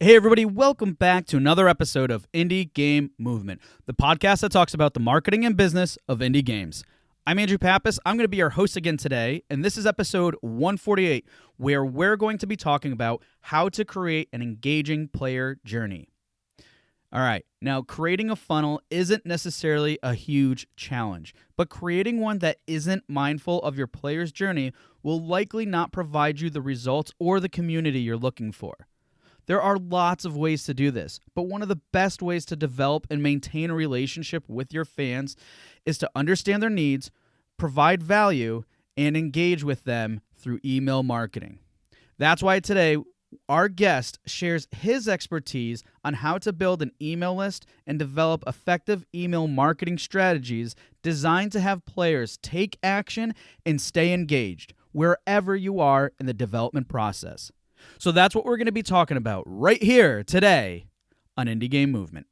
Hey everybody, welcome back to another episode of Indie Game Movement, the podcast that talks about the marketing and business of indie games. I'm Andrew Pappas. I'm going to be your host again today, and this is episode 148, where we're going to be talking about how to create an engaging player journey. All right, now creating a funnel isn't necessarily a huge challenge, but creating one that isn't mindful of your player's journey will likely not provide you the results or the community you're looking for. There are lots of ways to do this, but one of the best ways to develop and maintain a relationship with your fans is to understand their needs, provide value, and engage with them through email marketing. That's why today, our guest shares his expertise on how to build an email list and develop effective email marketing strategies designed to have players take action and stay engaged wherever you are in the development process. So that's what we're going to be talking about right here today on Indie Game Movement.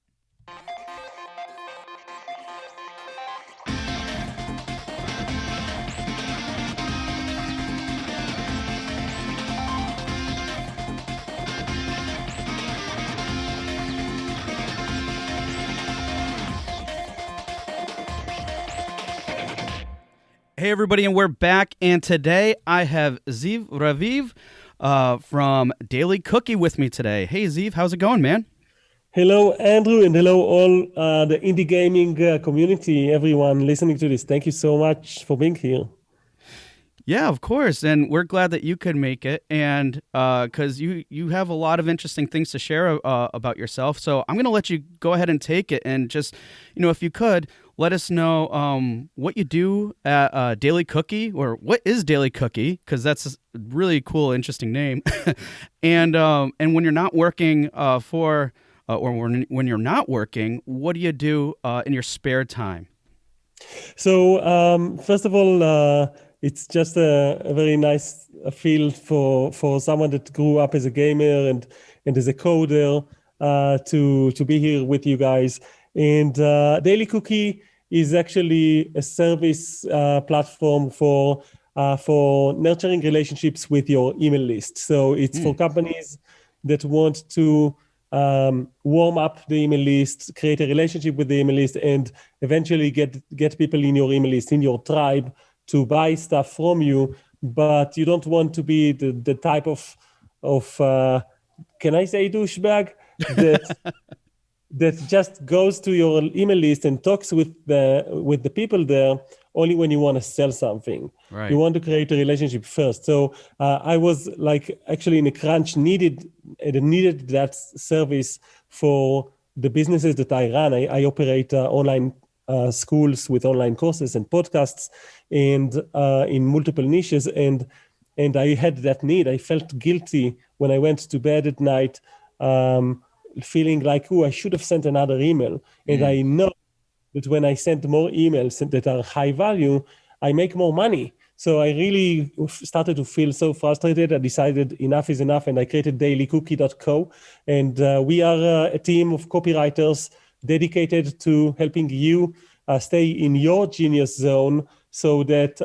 Hey everybody, and we're back, and today I have Raviv from Daily Cookie with me today. Hey Ziv, how's it going, man? Hello, Andrew, and hello all the indie gaming community, everyone listening to this. Thank you so much for being here. Yeah, of course, and we're glad that you could make it, and because you have a lot of interesting things to share about yourself. So I'm going to let you go ahead and take it, and just, if you could, let us know what you do at Daily Cookie, or what is Daily Cookie, because that's a really cool, interesting name. and when you're not working or when you're not working, what do you do in your spare time? So first of all, it's just a very nice field for someone that grew up as a gamer and as a coder to be here with you guys. And Daily Cookie is actually a service platform for nurturing relationships with your email list. So it's for companies that want to warm up the email list, create a relationship with the email list, and eventually get people in your email list, in your tribe, to buy stuff from you. But you don't want to be the type of can I say douchebag that just goes to your email list and talks with the people there only when you want to sell something. Right. You want to create a relationship first. So I was actually in a crunch, needed that service for the businesses that I run. I operate online schools with online courses and podcasts, and in multiple niches. And I had that need. I felt guilty when I went to bed at night, feeling like, I should have sent another email. And I know that when I send more emails that are high value, I make more money. So I really started to feel so frustrated. I decided enough is enough, and I created dailycookie.co. And we are a team of copywriters dedicated to helping you stay in your genius zone, so that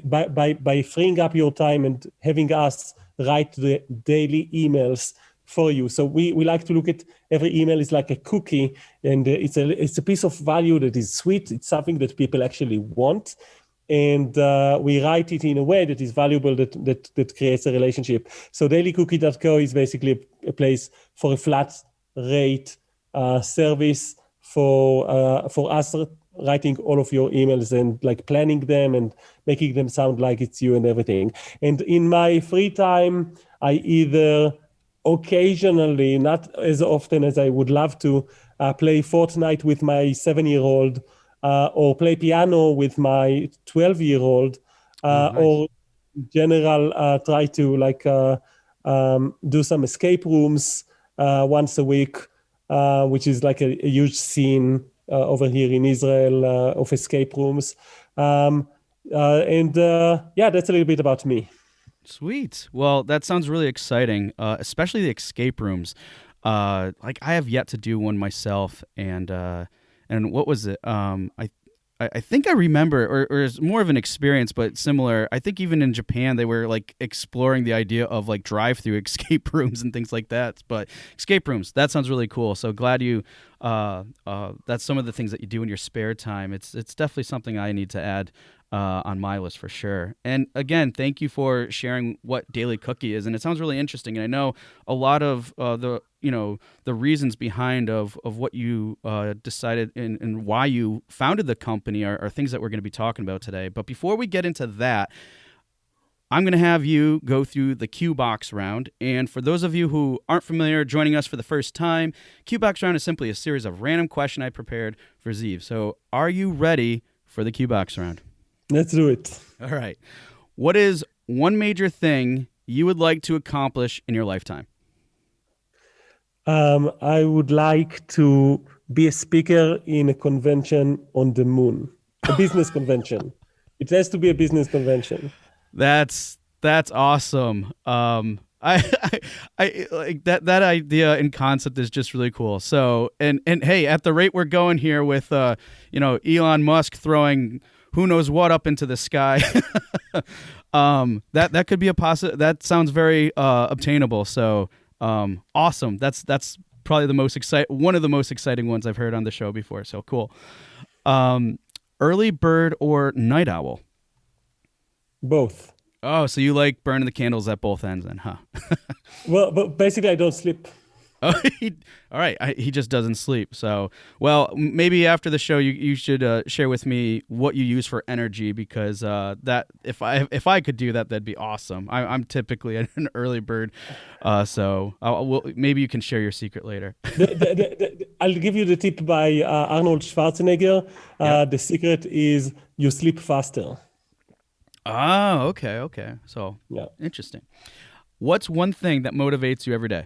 by freeing up your time and having us write the daily emails for you. So we like to look at every email is like a cookie, and it's a piece of value that is sweet. It's something that people actually want, and we write it in a way that is valuable, that creates a relationship. So dailycookie.co is basically a place for a flat rate service for us writing all of your emails and planning them and making them sound like it's you and everything. And in my free time, I either occasionally, not as often as I would love to, play Fortnite with my 7-year-old, or play piano with my 12-year-old, Nice. or in general try to do some escape rooms once a week, which is like a huge scene over here in Israel of escape rooms. And that's a little bit about me. Sweet. Well, that sounds really exciting, especially the escape rooms. I have yet to do one myself, and what was it? I think I remember, or it's more of an experience, but similar. I think even in Japan, they were like exploring the idea of like drive-through escape rooms and things like that. But escape rooms, that sounds really cool. So glad you, that's some of the things that you do in your spare time. It's definitely something I need to add on my list for sure. And again, thank you for sharing what Daily Cookie is. And it sounds really interesting. And I know a lot of the reasons behind of what you decided and why you founded the company are things that we're going to be talking about today. But before we get into that, I'm going to have you go through the Q Box round. And for those of you who aren't familiar, joining us for the first time, Q Box round is simply a series of random questions I prepared for Raviv. So are you ready for the Q Box round? Let's do it. All right. What is one major thing you would like to accomplish in your lifetime? I would like to be a speaker in a convention on the moon, a business convention. It has to be a business convention. That's awesome. I like that idea and concept is just really cool. So and hey, at the rate we're going here with Elon Musk throwing who knows what up into the sky, that could be a that sounds very obtainable. So awesome. That's probably one of the most exciting ones I've heard on the show before. So cool. Early bird or night owl? Both. Oh, so you like burning the candles at both ends then, huh? Well, but basically I don't sleep. Oh, all right. He just doesn't sleep. So, well, maybe after the show, you should share with me what you use for energy, because that if I could do that, that'd be awesome. I'm typically an early bird, so maybe you can share your secret later. I'll give you the tip by Arnold Schwarzenegger. Yep. The secret is you sleep faster. Oh, okay. So, Yeah. Interesting. What's one thing that motivates you every day?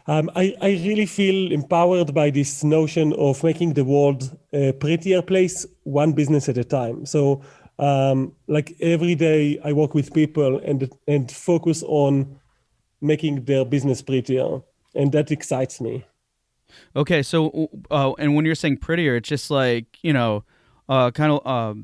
I really feel empowered by this notion of making the world a prettier place, one business at a time. So, like every day, I work with people and focus on making their business prettier, and that excites me. Okay, so and when you're saying prettier, it's just like kind of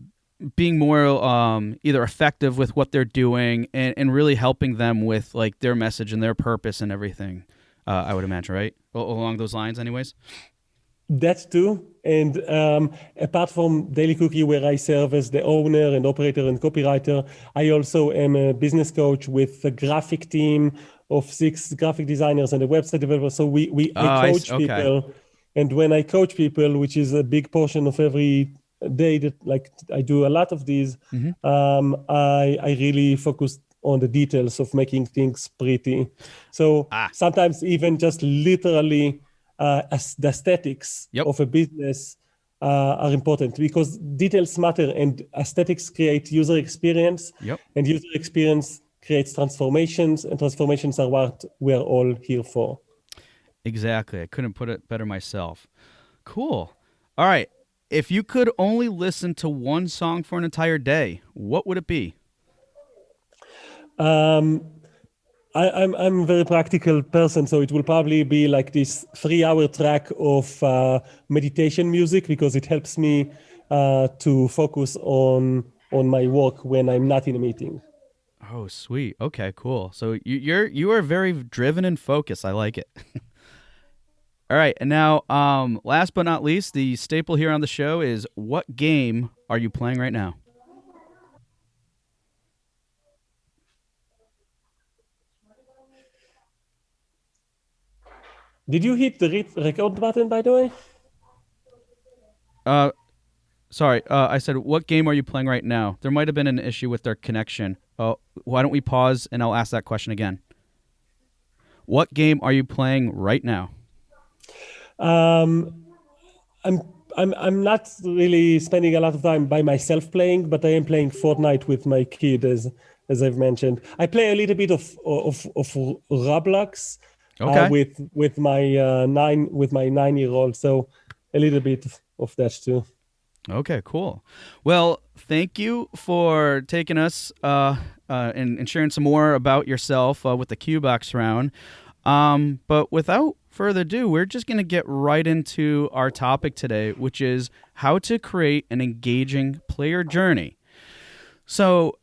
being more either effective with what they're doing and really helping them with like their message and their purpose and everything. I would imagine, right? Along those lines, anyways. That too. And apart from Daily Cookie, where I serve as the owner and operator and copywriter, I also am a business coach with a graphic team of 6 graphic designers and a website developer. So I coach people. And when I coach people, which is a big portion of every day that like I do a lot of these, I really focus on the details of making things pretty. So sometimes even just literally as the aesthetics of a business are important, because details matter and aesthetics create user experience, and user experience creates transformations, and transformations are what we're all here for. Exactly. I couldn't put it better myself. Cool. All right. If you could only listen to one song for an entire day, what would it be? I'm a very practical person, so it will probably be like this 3-hour track of meditation music, because it helps me to focus on my work when I'm not in a meeting. Oh, sweet. Okay, cool. So you are very driven and focused. I like it. All right, and now, last but not least, the staple here on the show is, what game are you playing right now? Did you hit the record button, by the way? Sorry, I said, what game are you playing right now? There might have been an issue with their connection. Why don't we pause, and I'll ask that question again. What game are you playing right now? I'm not really spending a lot of time by myself playing, but I am playing Fortnite with my kid, as I've mentioned. I play a little bit of Roblox with my 9-year-old, so a little bit of that too. Okay, cool. Well, thank you for taking us and sharing some more about yourself with the Q Box round. But without further ado, we're just going to get right into our topic today, which is how to create an engaging player journey. So,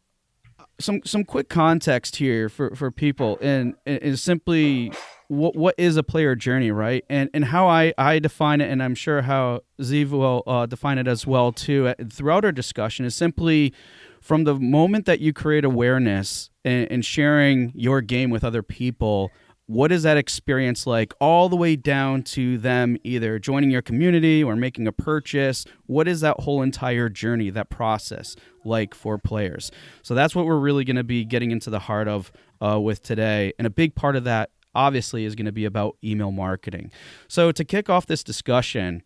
some quick context here for people, and is simply what is a player journey, right? And how I define it, and I'm sure how Ziv will define it as well too throughout our discussion, is simply from the moment that you create awareness and sharing your game with other people. What is that experience like, all the way down to them either joining your community or making a purchase? What is that whole entire journey, that process, like for players? So that's what we're really going to be getting into the heart of with today. And a big part of that, obviously, is going to be about email marketing. So to kick off this discussion,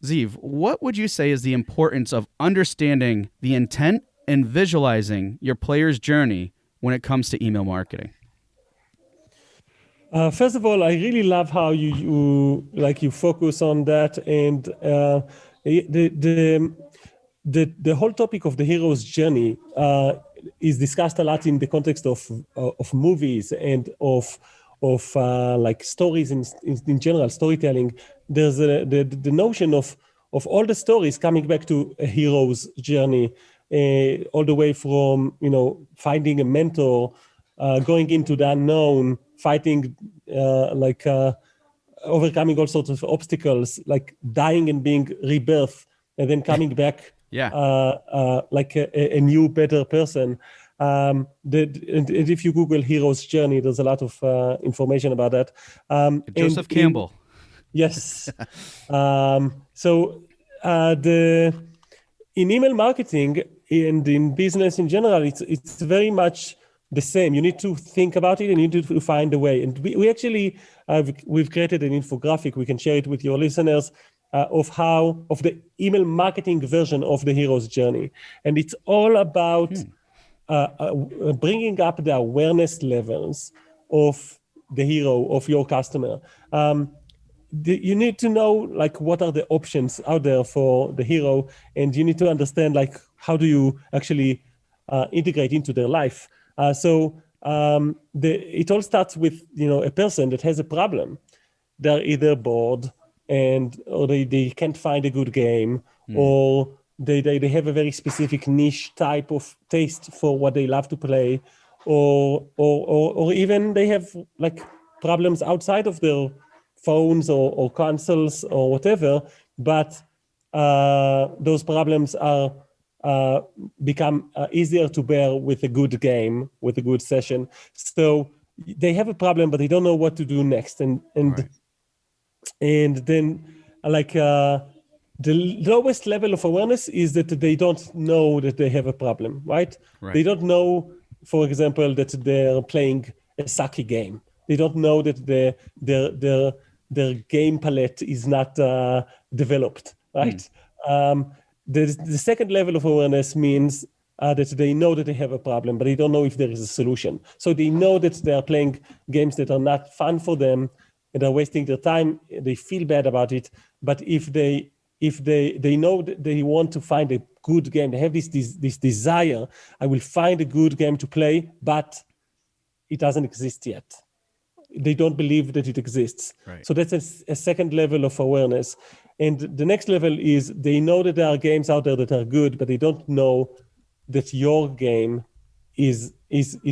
Ziv, what would you say is the importance of understanding the intent and visualizing your player's journey when it comes to email marketing? First of all, I really love how you focus on that, and the whole topic of the hero's journey is discussed a lot in the context of movies and of like stories in general, storytelling. There's the notion of all the stories coming back to a hero's journey, all the way from finding a mentor, going into the unknown, fighting, overcoming all sorts of obstacles, like dying and being rebirthed, and then coming back, like a new, better person. And if you Google hero's journey, there's a lot of information about that. Joseph Campbell. Yes. In email marketing and in business in general, it's very much the same. You need to think about it and you need to find a way. And we actually, we've created an infographic. We can share it with your listeners of the email marketing version of the hero's journey. And it's all about bringing up the awareness levels of the hero, of your customer. You need to know like what are the options out there for the hero, and you need to understand like how do you actually integrate into their life. It all starts with a person that has a problem. They're either bored or they can't find a good game, or they have a very specific niche type of taste for what they love to play, or even they have like problems outside of their phones or consoles or whatever, but those problems are become easier to bear with a good game, with a good session. So they have a problem, but they don't know what to do next. And then like the lowest level of awareness is that they don't know that they have a problem, right? They don't know, for example, that they're playing a sucky game. They don't know that their game palette is not developed, right? The second level of awareness means that they know that they have a problem, but they don't know if there is a solution. So they know that they are playing games that are not fun for them and are wasting their time. They feel bad about it. But if they know that they want to find a good game, they have this desire, I will find a good game to play, but it doesn't exist yet. They don't believe that it exists. Right. So that's a second level of awareness. And the next level is they know that there are games out there that are good, but they don't know that your game is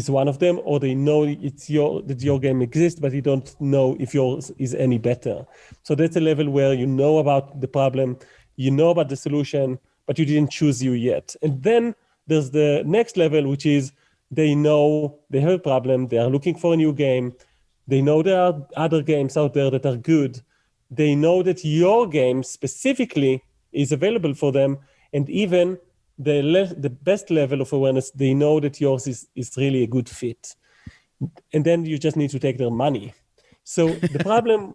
one of them, or they know that your game exists, but you don't know if yours is any better. So that's a level where you know about the problem, you know about the solution, but you didn't choose you yet. And then there's the next level, which is they know they have a problem, they are looking for a new game, they know there are other games out there that are good, they know that your game specifically is available for them, and even the best level of awareness, they know that yours is really a good fit. And then you just need to take their money. So the problem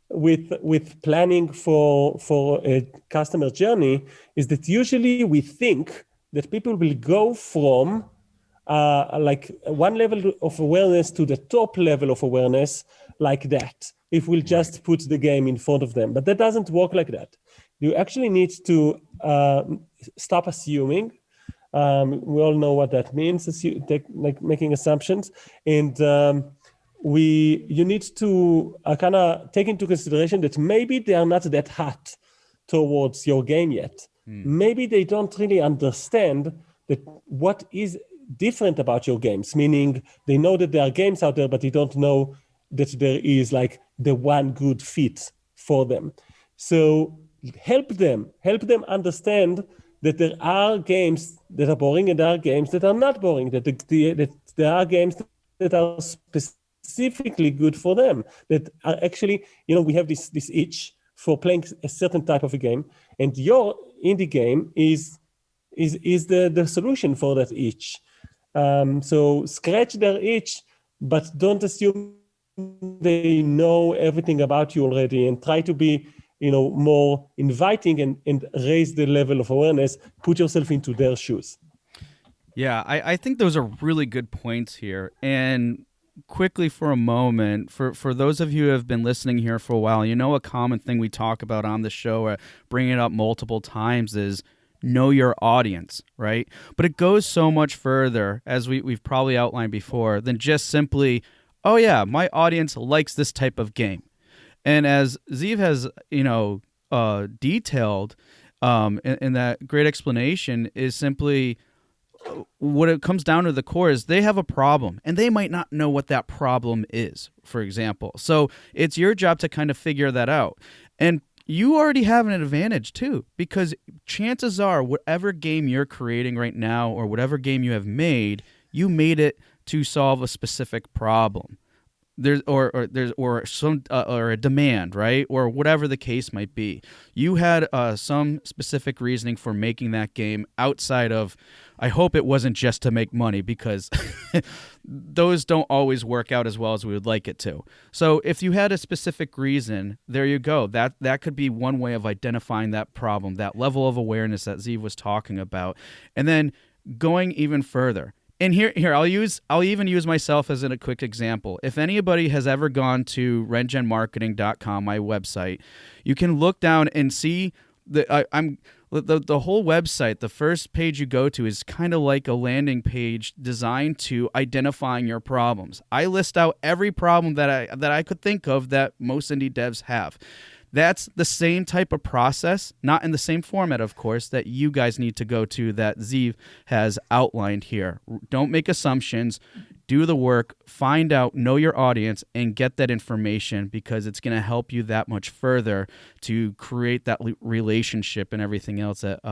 with planning for a customer journey is that usually we think that people will go from like one level of awareness to the top level of awareness like that, if we'll just put the game in front of them. But that doesn't work like that. You actually need to stop assuming. We all know what that means, like making assumptions. And you need to kind of take into consideration that maybe they are not that hot towards your game yet. Maybe they don't really understand that what is different about your games, meaning they know that there are games out there, but they don't know that there is like the one good fit for them. So help them understand that there are games that are boring and there are games that are not boring, that there are games that are specifically good for them, that are actually, we have this itch for playing a certain type of a game, and your indie game is the solution for that itch. So scratch their itch, but don't assume they know everything about you already, and try to be more inviting and raise the level of awareness. Put yourself into their shoes. Yeah, I think those are really good points here. And quickly for a moment, for those of you who have been listening here for a while, a common thing we talk about on the show, bringing it up multiple times, is know your audience, right? But it goes so much further, as we've probably outlined before, than just simply, oh yeah, my audience likes this type of game. And as Ziv has, detailed in that great explanation, is simply what it comes down to the core is they have a problem and they might not know what that problem is, for example. So it's your job to kind of figure that out. And you already have an advantage too, because chances are whatever game you're creating right now or whatever game you have made, you made it to solve a specific problem. There's some a demand, right? Or whatever the case might be. You had some specific reasoning for making that game outside of, I hope it wasn't just to make money, because those don't always work out as well as we would like it to. So if you had a specific reason, there you go. That could be one way of identifying that problem, that level of awareness that Ziv was talking about. And then going even further. And here I'll even use myself as a quick example. If anybody has ever gone to rentgenmarketing.com, my website, you can look down and see the whole website. The first page you go to is kind of like a landing page designed to identifying your problems. I list out every problem that I could think of that most indie devs have. That's the same type of process, not in the same format, of course, that you guys need to go to, that Ziv has outlined here. Don't make assumptions. Do the work, find out, know your audience, and get that information, because it's going to help you that much further to create that relationship and everything else that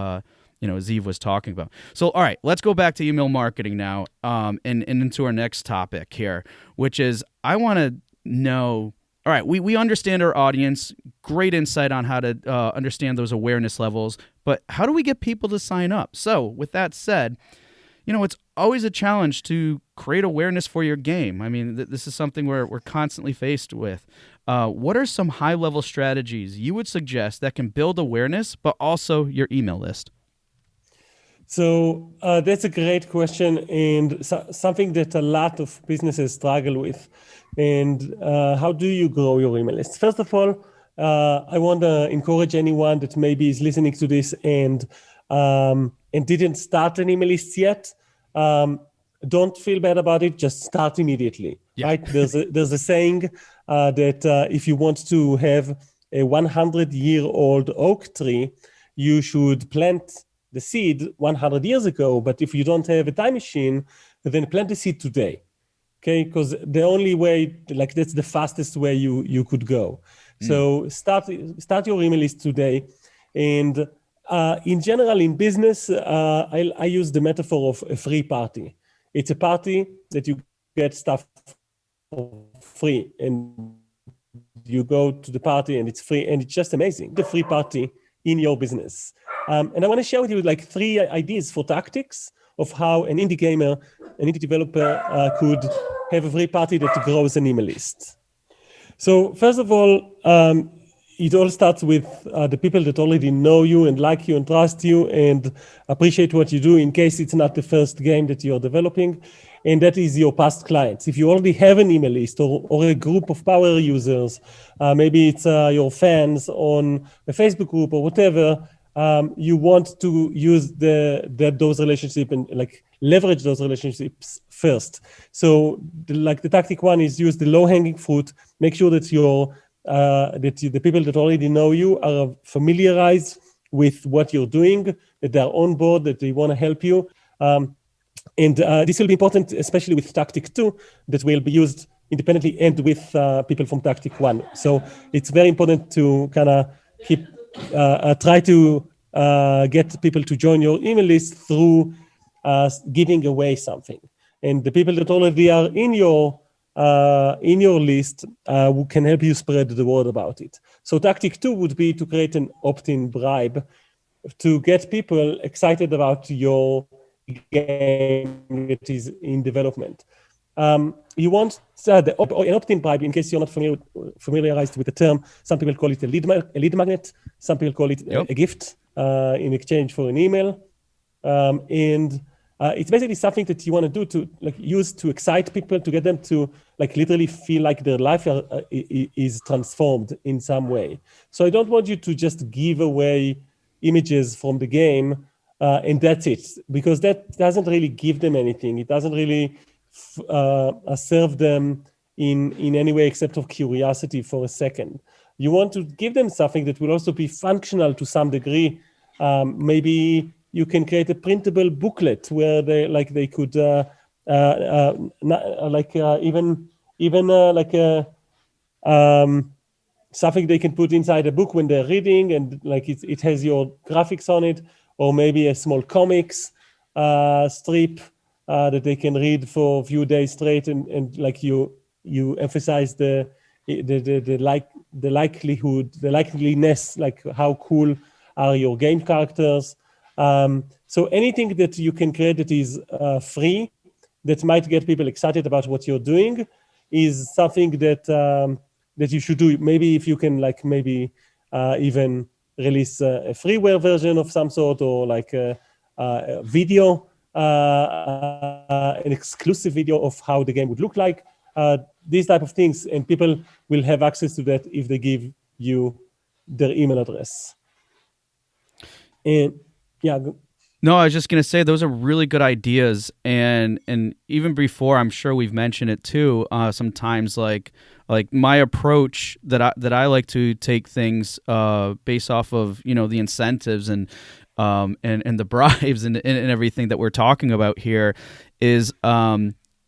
Ziv was talking about. So, all right, let's go back to email marketing now, and into our next topic here, which is I want to know. All right, we understand our audience, great insight on how to understand those awareness levels, but how do we get people to sign up? So with that said, it's always a challenge to create awareness for your game. I mean, this is something we're constantly faced with. What are some high-level strategies you would suggest that can build awareness, but also your email list? So that's a great question, and something that a lot of businesses struggle with. And how do you grow your email list? First of all, I want to encourage anyone that maybe is listening to this and didn't start an email list yet. Don't feel bad about it. Just start immediately. Yeah. Right? There's a saying that if you want to have a 100-year-old oak tree, you should plant the seed 100 years ago. But if you don't have a time machine, then plant the seed today. Okay, because the only way, that's the fastest way you could go. So start your email list today. And in general, in business, I use the metaphor of a free party. It's a party that you get stuff for free, and you go to the party and it's free, and it's just amazing. The free party in your business. And I want to share with you 3 ideas for tactics of how an indie gamer, an indie developer could have a free party that grows an email list. So first of all, it all starts with the people that already know you and like you and trust you and appreciate what you do, in case it's not the first game that you're developing. And that is your past clients. If you already have an email list or a group of power users, maybe it's your fans on a Facebook group or whatever, you want to use those relationships and leverage those relationships first. So the tactic one is use the low-hanging fruit. Make sure that the people that already know you are familiarized with what you're doing, that they're on board, that they want to help you. And this will be important, especially with Tactic 2, that will be used independently and with people from Tactic 1. So it's very important to kind of try to get people to join your email list through giving away something. And the people that already are in your list can help you spread the word about it. So Tactic 2 would be to create an opt-in bribe to get people excited about your game that is in development. You want an opt-in bribe, in case you're not familiarized with the term. Some people call it a lead magnet. Some people call it a gift in exchange for an email. And it's basically something that you want to do to use to excite people, to get them to literally feel like their life is transformed in some way. So I don't want you to just give away images from the game and that's it, because that doesn't really give them anything. It doesn't really serve them in any way except of curiosity for a second. You want to give them something that will also be functional to some degree. Maybe you can create a printable booklet where they could something they can put inside a book when they're reading, and it has your graphics on it, or maybe a small comics strip that they can read for a few days straight, and you emphasize the likeliness, how cool are your game characters. So anything that you can create that is free, that might get people excited about what you're doing, is something that you should do. Maybe if you can even release a freeware version of some sort, or a video, an exclusive video of how the game would look like, these type of things, and people will have access to that if they give you their email address. And yeah. No, I was just going to say those are really good ideas, and even before, I'm sure we've mentioned it too. Sometimes like my approach that I like to take things based off of the incentives and the bribes and everything that we're talking about here is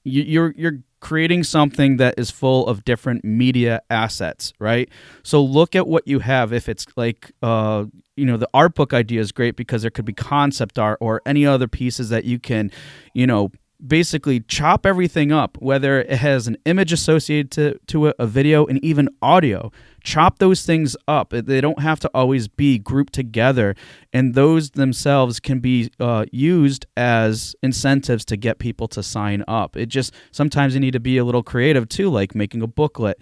you're creating something that is full of different media assets, right? So look at what you have. If it's the art book idea is great because there could be concept art or any other pieces that you can, basically chop everything up, whether it has an image associated to it, a video, and even audio. Chop those things up. They don't have to always be grouped together, and those themselves can be used as incentives to get people to sign up. It just sometimes you need to be a little creative too, like making a booklet,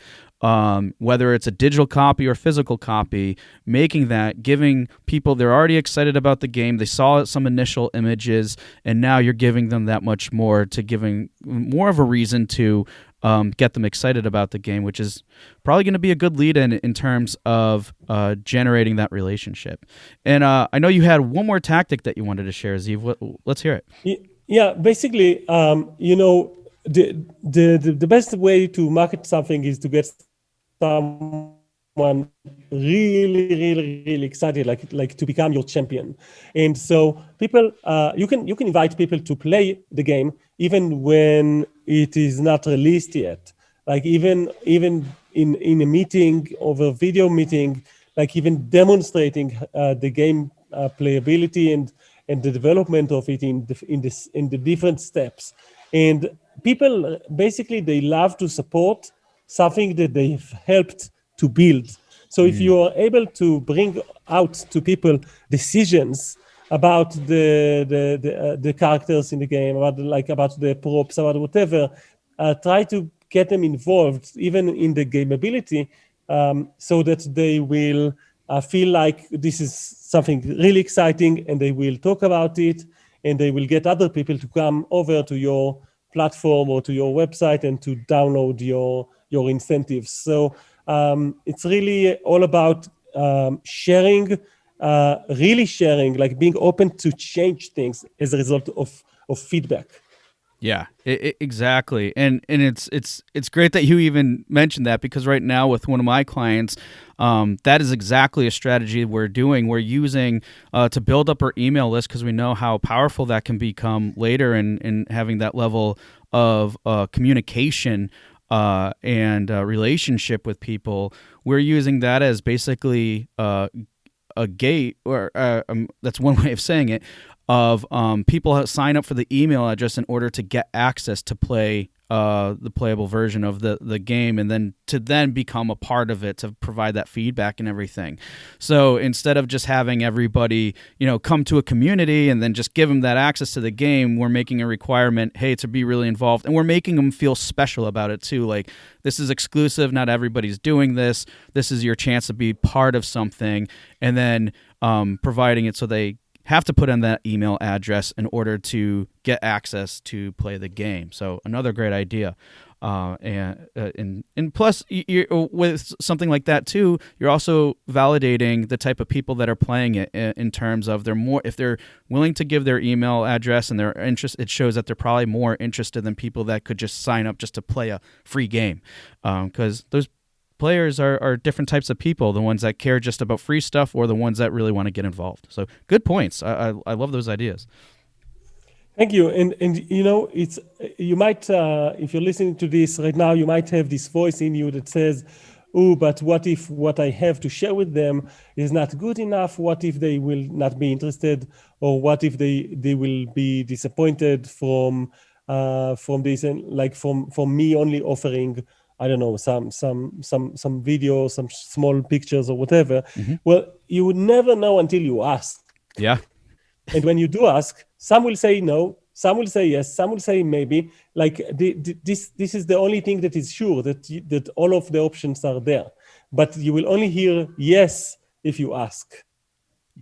whether it's a digital copy or physical copy, making that, giving people, they're already excited about the game, they saw some initial images, and now you're giving them that much more, to giving more of a reason to get them excited about the game, which is probably going to be a good lead in terms of generating that relationship. And I know you had one more tactic that you wanted to share, Ziv. Let's hear it. Yeah, basically, the best way to market something is to get someone really excited, like to become your champion. And so people, you can invite people to play the game even when it is not released yet. Like even in a meeting, over video meeting, like even demonstrating the game playability and the development of it in the different steps. And people basically, they love to support something that they've helped to build. So if you are able to bring out to people decisions about the characters in the game, about the props, about whatever, try to get them involved even in the gameability, so that they will feel like this is something really exciting, and they will talk about it, and they will get other people to come over to your platform or to your website and to download your incentives. So it's really all about sharing, really sharing, like being open to change things as a result of feedback. Yeah, exactly, and it's great that you even mentioned that, because right now with one of my clients, that is exactly a strategy we're doing. We're using to build up our email list, because we know how powerful that can become later in having that level of communication and relationship with people. We're using that as basically a gate, or that's one way of saying it, of people sign up for the email address in order to get access to play the playable version of the game, and then to become a part of it, to provide that feedback and everything. So instead of just having everybody, come to a community and then just give them that access to the game, we're making a requirement, hey, to be really involved, and we're making them feel special about it too. Like, this is exclusive, not everybody's doing this. This is your chance to be part of something, and then providing it so they have to put in that email address in order to get access to play the game. So another great idea. And plus, with something like that too, you're also validating the type of people that are playing it, in terms of if they're willing to give their email address and their interest, it shows that they're probably more interested than people that could just sign up just to play a free game, because those players are different types of people, the ones that care just about free stuff, or the ones that really want to get involved. So good points. I love those ideas. Thank you. And it's, you might, if you're listening to this right now, you might have this voice in you that says, oh, but what if what I have to share with them is not good enough? What if they will not be interested? Or what if they will be disappointed from this, and like from me only offering, I don't know, some video, some small pictures or whatever. Mm-hmm. Well, you would never know until you ask. Yeah. And when you do ask, some will say no, some will say yes, some will say maybe. Like this is the only thing that is sure, that all of the options are there. But you will only hear yes if you ask.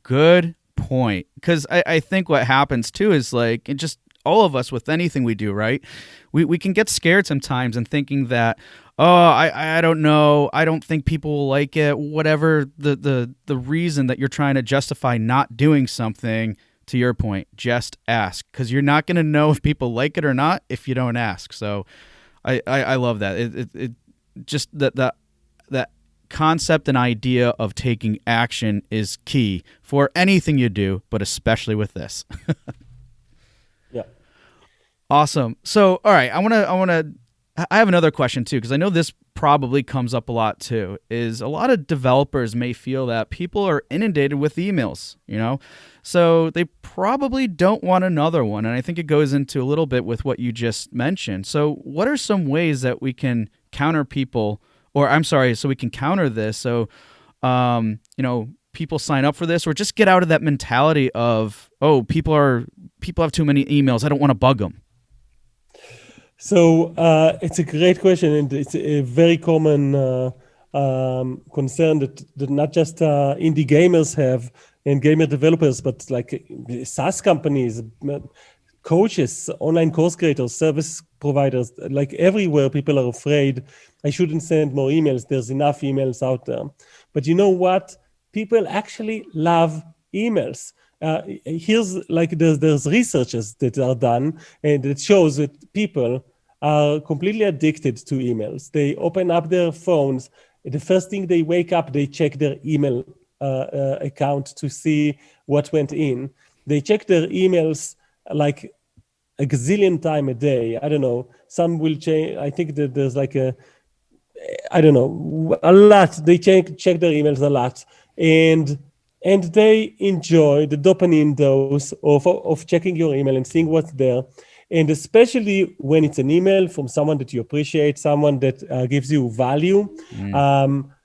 Good point. Because I think what happens too is, like, it just, all of us with anything we do, right? We can get scared sometimes and thinking that, I don't know, I don't think people will like it, whatever the reason that you're trying to justify not doing something. To your point, just ask, because you're not going to know if people like it or not if you don't ask. So I love that. It just that concept and idea of taking action is key for anything you do, but especially with this. Yeah. Awesome. So, all right, I have another question too, because I know this probably comes up a lot too, is a lot of developers may feel that people are inundated with emails, so they probably don't want another one. And I think it goes into a little bit with what you just mentioned. So what are some ways that we can counter this? So, people sign up for this, or just get out of that mentality of, people have too many emails, I don't want to bug them. So it's a great question, and it's a very common concern that not just indie gamers have and gamer developers, but like SaaS companies, coaches, online course creators, service providers, like everywhere, people are afraid, I shouldn't send more emails. There's enough emails out there. But you know what? People actually love emails. There's researches that are done, and it shows that people are completely addicted to emails. They open up their phones. The first thing they wake up, they check their email account to see what went in. They check their emails like a gazillion times a day. I don't know. Some will change. I think that there's like a lot. They check their emails a lot. And they enjoy the dopamine dose of checking your email and seeing what's there. And especially when it's an email from someone that you appreciate, someone that gives you value,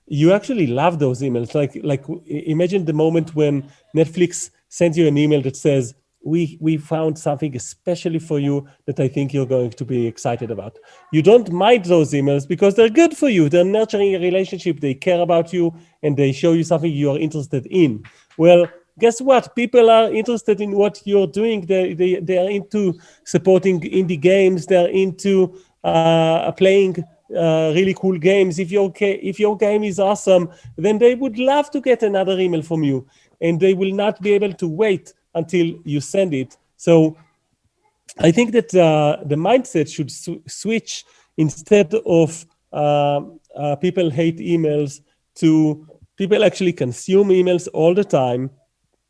you actually love those emails. Like imagine the moment when Netflix sends you an email that says, we found something especially for you that I think you're going to be excited about. You don't mind those emails because they're good for you. They're nurturing a relationship. They care about you, and they show you something you are interested in. Well, guess what? People are interested in what you're doing. They are into supporting indie games. They're into playing really cool games. If your game is awesome, then they would love to get another email from you, and they will not be able to wait until you send it. So I think that the mindset should switch instead of people hate emails to people actually consume emails all the time.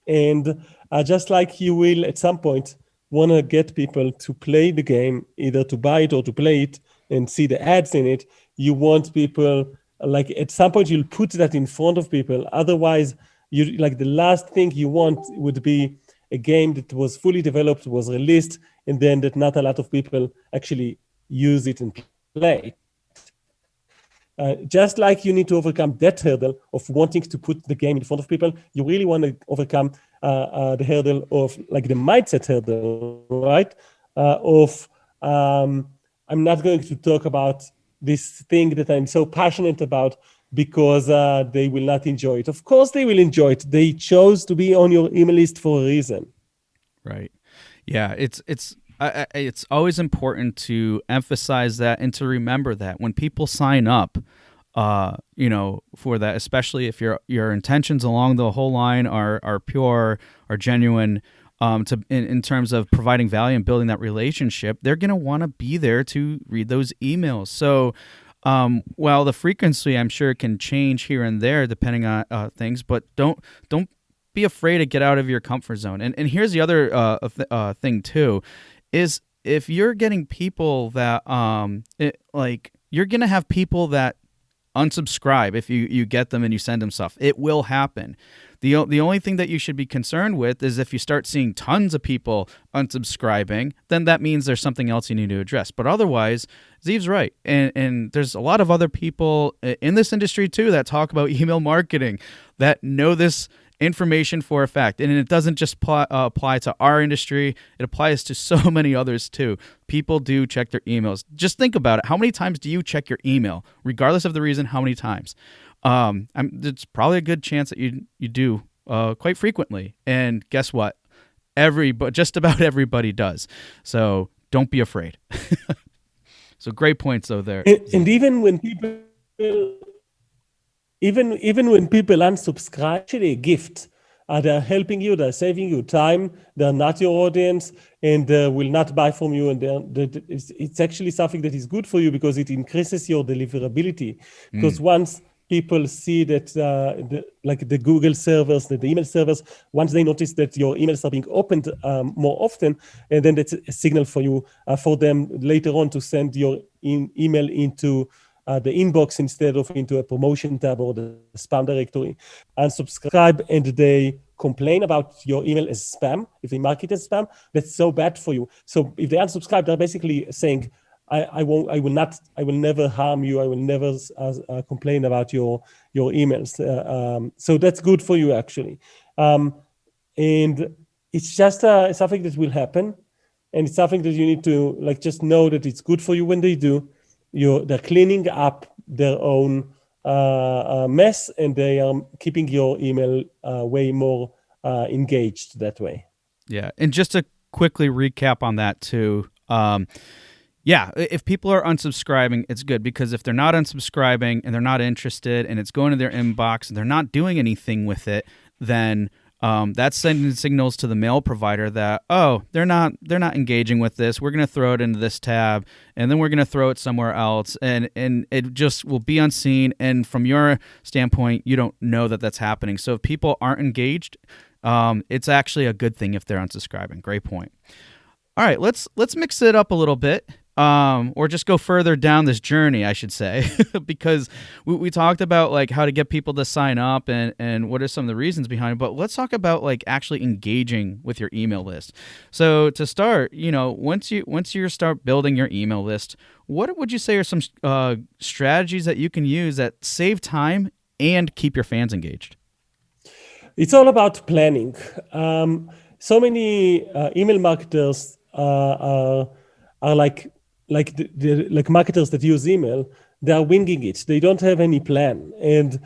And just like you will at some point want to get people to play the game, either to buy it or to play it and see the ads in it, you want people, like at some point you'll put that in front of people. Otherwise, you like the last thing you want would be a game that was fully developed, was released, and then that not a lot of people actually use it and play it. Just like you need to overcome that hurdle of wanting to put the game in front of people, you really want to overcome the hurdle of like the mindset hurdle, right? I'm not going to talk about this thing that I'm so passionate about because they will not enjoy it. Of course, they will enjoy it. They chose to be on your email list for a reason. Right. Yeah. It's always important to emphasize that and to remember that when people sign up, for that, especially if your intentions along the whole line are pure, are genuine, in terms of providing value and building that relationship, they're going to want to be there to read those emails. So, while the frequency, I'm sure, can change here and there depending on things, but don't be afraid to get out of your comfort zone. And here's the other thing too, is if you're getting people that you're going to have people that unsubscribe if you get them and you send them stuff. It will happen. The only thing that you should be concerned with is if you start seeing tons of people unsubscribing, then that means there's something else you need to address. But otherwise, Zeev's right. And there's a lot of other people in this industry too that talk about email marketing that know this information for a fact. And it doesn't just apply to our industry. It applies to so many others too. People do check their emails. Just think about it. How many times do you check your email? Regardless of the reason, how many times? It's probably a good chance that you do quite frequently. And guess what? Just about everybody does. So don't be afraid. So great points though there. And even when people unsubscribe, actually a gift. They're helping you, they're saving you time, they're not your audience, and will not buy from you. And it's actually something that is good for you because it increases your deliverability. Because once people see that, the Google servers, the email servers, once they notice that your emails are being opened more often, and then that's a signal for you, for them later on to send your email into the inbox instead of into a promotion tab or the spam directory. Unsubscribe and they complain about your email as spam, if they mark it as spam, that's so bad for you. So if they unsubscribe, they're basically saying, I will never harm you. I will never complain about your emails. So that's good for you actually. And it's just something that will happen. And it's something that you need to just know that it's good for you when they do. They're cleaning up their own mess, and they are keeping your email way more engaged that way. Yeah, and just to quickly recap on that too, if people are unsubscribing, it's good, because if they're not unsubscribing and they're not interested and it's going to their inbox and they're not doing anything with it, then that's sending signals to the mail provider that, they're not engaging with this. We're going to throw it into this tab, and then we're going to throw it somewhere else, and it just will be unseen. And from your standpoint, you don't know that that's happening. So if people aren't engaged, it's actually a good thing if they're unsubscribing. Great point. All right, let's mix it up a little bit. Or just go further down this journey, I should say, because we talked about how to get people to sign up and what are some of the reasons behind it. But let's talk about actually engaging with your email list. So to start, once you start building your email list, what would you say are some strategies that you can use that save time and keep your fans engaged? It's all about planning. So many email marketers are like marketers that use email. They are winging it. They don't have any plan. And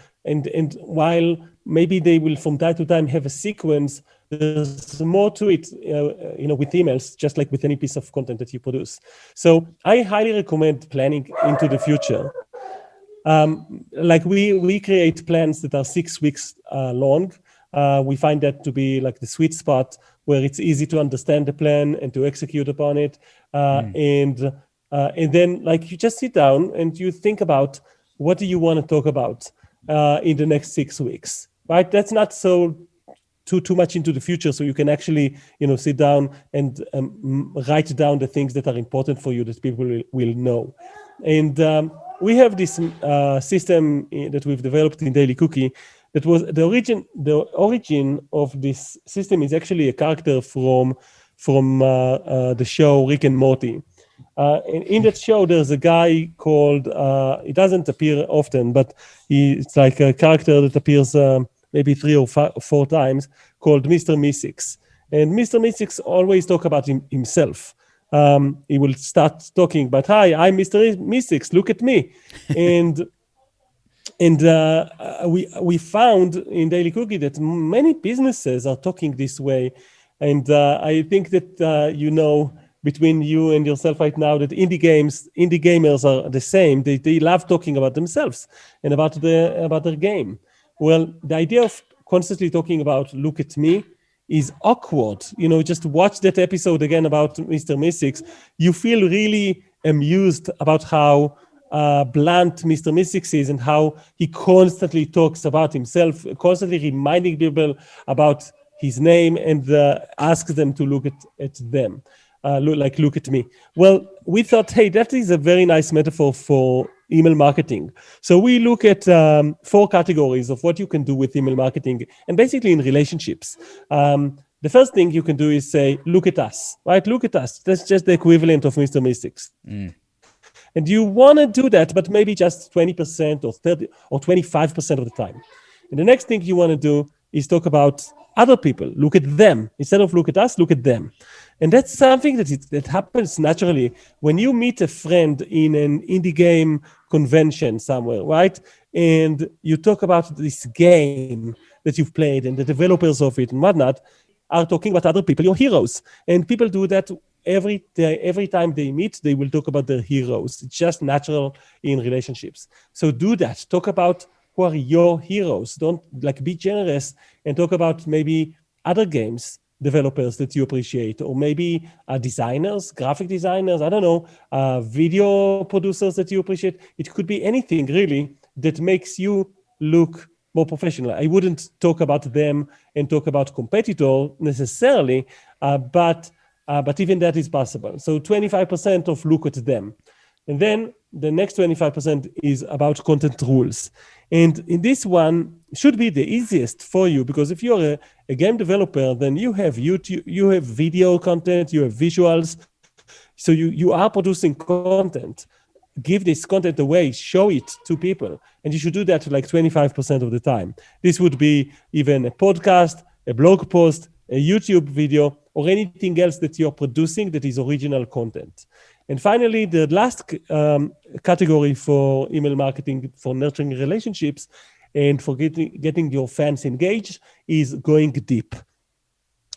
while maybe they will from time to time have a sequence, there's more to it, with emails, just like with any piece of content that you produce. So I highly recommend planning into the future. We create plans that are 6 weeks long. We find that to be the sweet spot where it's easy to understand the plan and to execute upon it. And then like you just sit down and you think about what do you want to talk about in the next 6 weeks, right? That's not so too much into the future, so you can actually sit down and write down the things that are important for you that people will know. And we have this system that we've developed in Daily Cookie. That was the origin of this system is actually a character from the show Rick and Morty. And in that show, there's a guy called, he doesn't appear often, but it's like a character that appears maybe 3 or 4 times, called Mr. Mystics. And Mr. Mystics always talk about himself. He will start talking about, hi, I'm Mr. Mystics, look at me. And we found in Daily Cookie that many businesses are talking this way. And I think that, between you and yourself right now, that indie gamers are the same. They love talking about themselves and about their game. Well, the idea of constantly talking about "look at me" is awkward. Just watch that episode again about Mr. Mystics. You feel really amused about how blunt Mr. Mystics is and how he constantly talks about himself, constantly reminding people about his name and asks them to look at them. Look at me. Well, we thought, hey, that is a very nice metaphor for email marketing. So we look at 4 categories of what you can do with email marketing, and basically in relationships. The first thing you can do is say, look at us, right? Look at us. That's just the equivalent of Mr. Mystics. And you want to do that, but maybe just 20% or 30 or 25% of the time. And the next thing you want to do is talk about other people. Look at them. Instead of look at us, look at them. And that's something that happens naturally when you meet a friend in an indie game convention somewhere, right? And you talk about this game that you've played and the developers of it and whatnot are talking about other people, your heroes. And people do that every day. Every time they meet, they will talk about their heroes. It's just natural in relationships. So do that. Talk about who are your heroes. Don't be generous and talk about maybe other games developers that you appreciate, or maybe designers, graphic designers, I don't know, video producers that you appreciate. It could be anything really that makes you look more professional. I wouldn't talk about them and talk about competitor necessarily, but even that is possible. So 25% of look at them. And then the next 25% is about content rules. And in this one should be the easiest for you, because if you're a game developer, then you have YouTube, you have video content, you have visuals. So you are producing content. Give this content away, show it to people. And you should do that 25% of the time. This would be even a podcast, a blog post, a YouTube video, or anything else that you're producing that is original content. And finally, the last category for email marketing, for nurturing relationships and for getting your fans engaged, is going deep.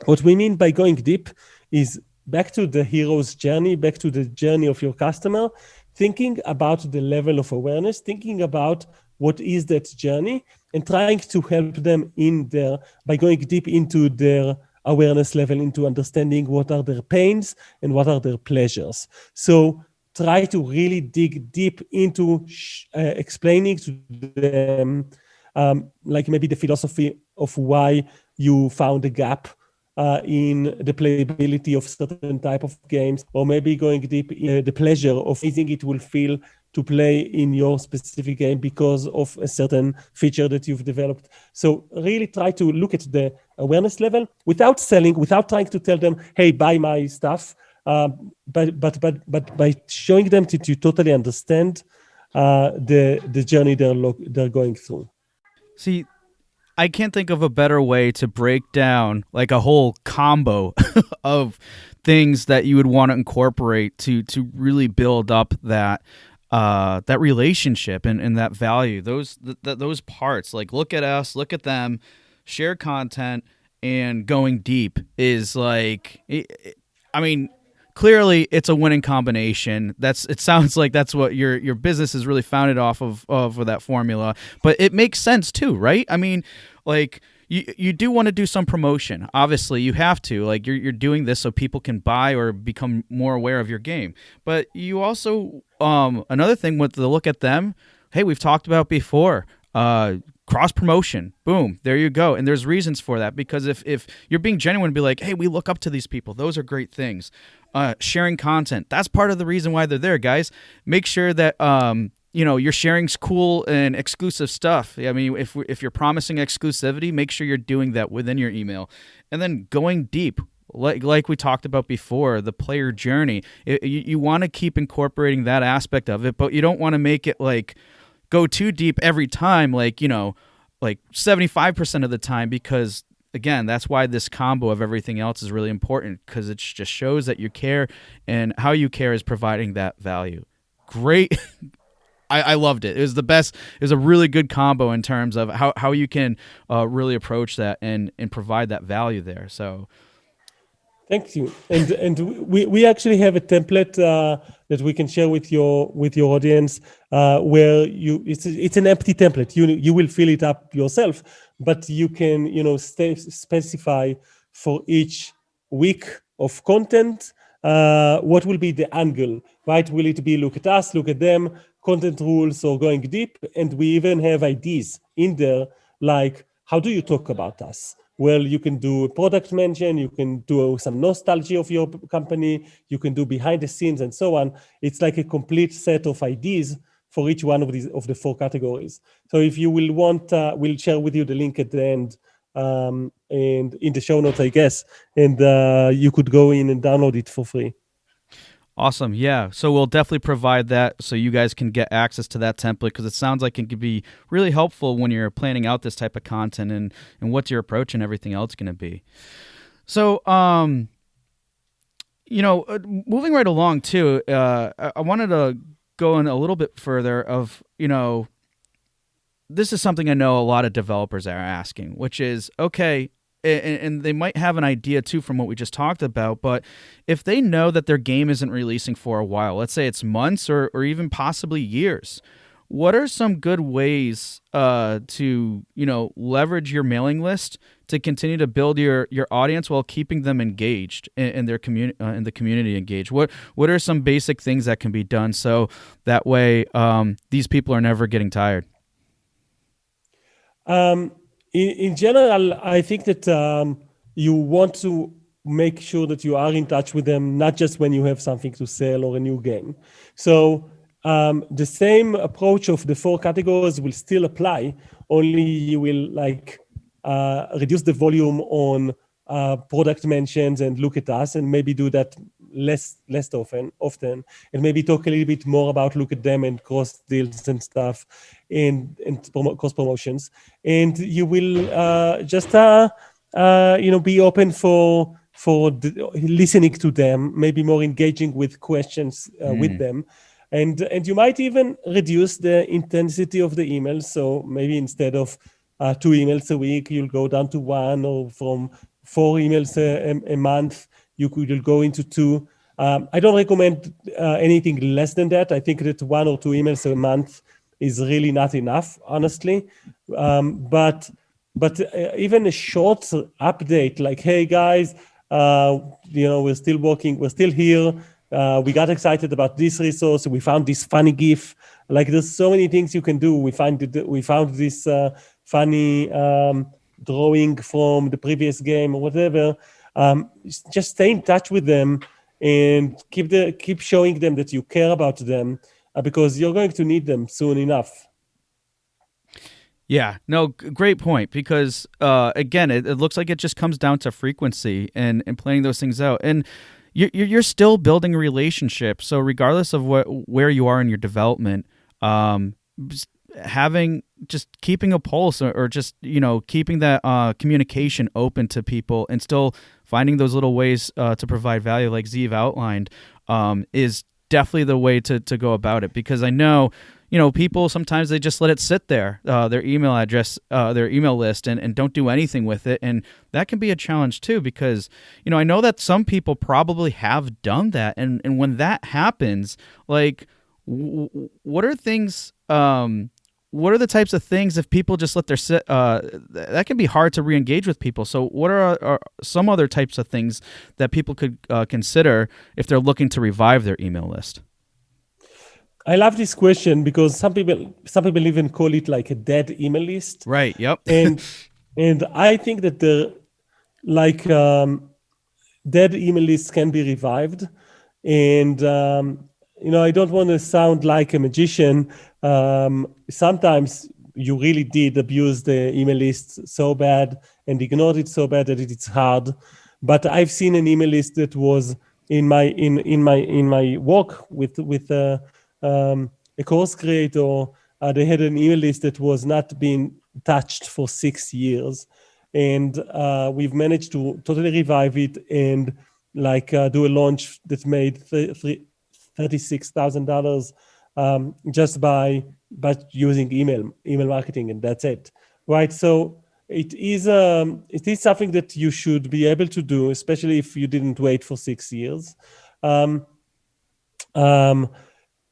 What we mean by going deep is back to the hero's journey, back to the journey of your customer, thinking about the level of awareness, thinking about what is that journey, and trying to help them in there by going deep into their awareness level, into understanding what are their pains and what are their pleasures. So try to really dig deep into explaining to them, maybe the philosophy of why you found a gap in the playability of certain type of games, or maybe going deep in the pleasure of amazing it will feel to play in your specific game because of a certain feature that you've developed. So really try to look at the awareness level without selling, without trying to tell them, hey, buy my stuff, but by showing them that you totally understand the journey they're going through. See, I can't think of a better way to break down a whole combo of things that you would want to incorporate to really build up that relationship and that value. Those parts, look at us, look at them, share content, and going deep is clearly it's a winning combination. It sounds like that's what your business is really founded off of that formula, but it makes sense too, right? you do want to do some promotion. Obviously, you have to. Like you're doing this so people can buy or become more aware of your game. But you also another thing with the look at them. Hey, we've talked about before. Cross promotion. Boom. There you go. And there's reasons for that, because if you're being genuine, be like, hey, we look up to these people. Those are great things. Sharing content. That's part of the reason why they're there, guys. Make sure that you're sharing cool and exclusive stuff. I mean, if you're promising exclusivity, make sure you're doing that within your email. And then going deep, like we talked about before, the player journey. You want to keep incorporating that aspect of it, but you don't want to make it like go too deep every time, like 75% of the time, because again, that's why this combo of everything else is really important, because it just shows that you care, and how you care is providing that value. Great. I loved it. It was the best. It was a really good combo in terms of how you can really approach that and provide that value there. So thank you. And we actually have a template that we can share with your audience, where it's an empty template. You will fill it up yourself, but you can specify for each week of content what will be the angle, right? Will it be look at us, look at them, content rules, or going deep? And we even have ideas in there, like how do you talk about us? Well, you can do a product mention, you can do some nostalgia of your company, you can do behind the scenes and so on. It's like a complete set of ideas for each one of the 4 categories. So if you will want, we'll share with you the link at the end, and in the show notes, I guess, and you could go in and download it for free. Awesome. Yeah. So we'll definitely provide that so you guys can get access to that template, because it sounds like it could be really helpful when you're planning out this type of content and what's your approach and everything else going to be. So, moving right along too, I wanted to go in a little bit further of, this is something I know a lot of developers are asking, which is, okay, and they might have an idea too from what we just talked about, but if they know that their game isn't releasing for a while, let's say it's months or even possibly years, what are some good ways to leverage your mailing list to continue to build your audience while keeping them engaged in their community, in the community engaged? What are some basic things that can be done so that way these people are never getting tired? In general, I think that you want to make sure that you are in touch with them, not just when you have something to sell or a new game. So the same approach of the 4 categories will still apply, only you will reduce the volume on product mentions and look at us, and maybe do that less often, and maybe talk a little bit more about look at them and cross deals and stuff, and cross promotions. And you will just be open for listening to them, maybe more engaging with questions with them. And you might even reduce the intensity of the emails. So maybe instead of 2 emails a week, you'll go down to 1, or from 4 emails a month, you'll go into 2. I don't recommend anything less than that. I think that 1 or 2 emails a month is really not enough, honestly. But even a short update, like, hey guys, we're still working, we're still here. We got excited about this resource. We found this funny GIF. Like, there's so many things you can do. We found this funny drawing from the previous game or whatever. Just stay in touch with them and keep showing them that you care about them, because you're going to need them soon enough. Yeah, no, great point, because again, it looks like it just comes down to frequency and planning those things out. And you're still building a relationship. So regardless of where you are in your development, keeping a pulse or just, keeping that communication open to people and still finding those little ways to provide value, like Ziv outlined, is definitely the way to go about it. Because I know, people sometimes they just let it sit there, their email address, their email list, and don't do anything with it. And that can be a challenge too, because, I know that some people probably have done that. And when that happens, like, what are things, what are the types of things if people just let their that can be hard to re-engage with people. So what are some other types of things that people could consider if they're looking to revive their email list? I love this question because some people even call it like a dead email list. Right. Yep. And I think that the like dead email lists can be revived. And I don't want to sound like a magician. Sometimes you really did abuse the email list so bad and ignored it so bad that it's hard. But I've seen an email list that was in my work with a course creator. They had an email list that was not being touched for 6 years, and we've managed to totally revive it and do a launch that made $36,000 just by using email marketing, and that's it, right? So it is something that you should be able to do, especially if you didn't wait for 6 years.